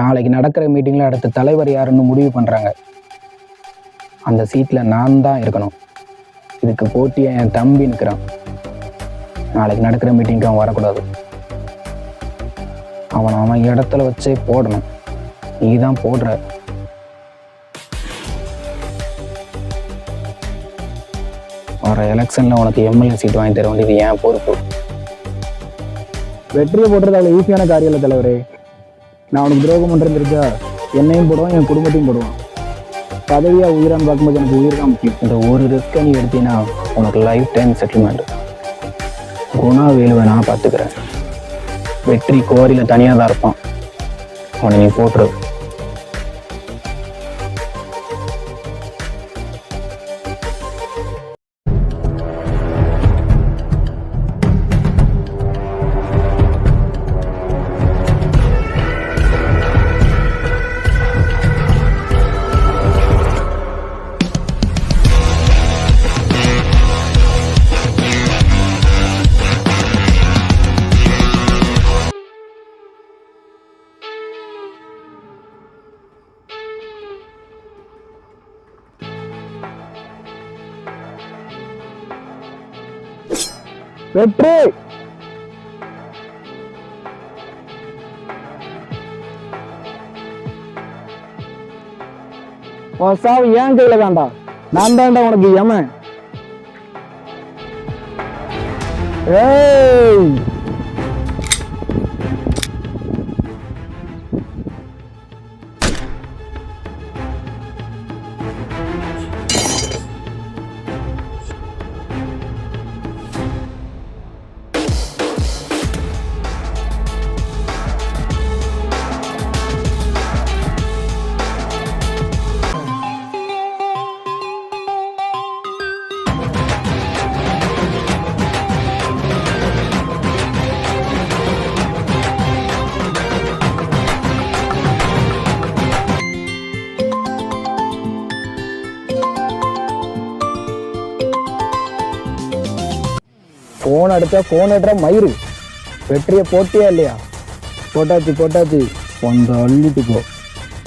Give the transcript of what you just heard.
நாளைக்கு நடக்கிற மீட்டிங்கில் அடுத்த தலைவர் யாருன்னு முடிவு பண்ணுறாங்க. அந்த சீட்டில் நான் தான் இருக்கணும். இதுக்கு போட்டியாக என் தம்பி நிற்கிறான். நாளைக்கு நடக்கிற மீட்டிங்க்கு அவன் வரக்கூடாது. அவன் இடத்துல வச்சே போடணும். நீ தான் போடுற. வர எலெக்ஷனில் உனக்கு எம்எல்ஏ சீட் வாங்கி தர வேண்டியது ஏன் பொறுப்பு. வெற்றியை போடுறது அவ்வளோ ஈஸியான காரியம் இல்லை தலைவரே. நான் அவனுக்கு துரோகம் பண்ணுறது இருக்கா, என்னையும் போடுவான், என் குடும்பத்தையும் போடுவான். பதவியாக உயிரான்னு பார்க்கும்போது எனக்கு உயிர் தான் முக்கியம். இந்த ஒரு ரிஸ்க்கை நீ எடுத்தீங்கன்னா உனக்கு லைஃப் டைம் செட்டில்மெண்ட். குணா வேலுவை நான் பார்த்துக்கிறேன். வெற்றி கோரியில் தனியாக தான் இருப்பான். அவனை நீ போட்டுரு. வெற்றி உன் சாவு ஏன் கையில தான்டா. நான் தான்டா உனக்கு யமன். ஏய் போன் அடிச்சா போன் எடுற மயிறு. வெற்றியை போட்டியா இல்லையா? போட்டாச்சு கொஞ்சம் அள்ளிட்டு போ.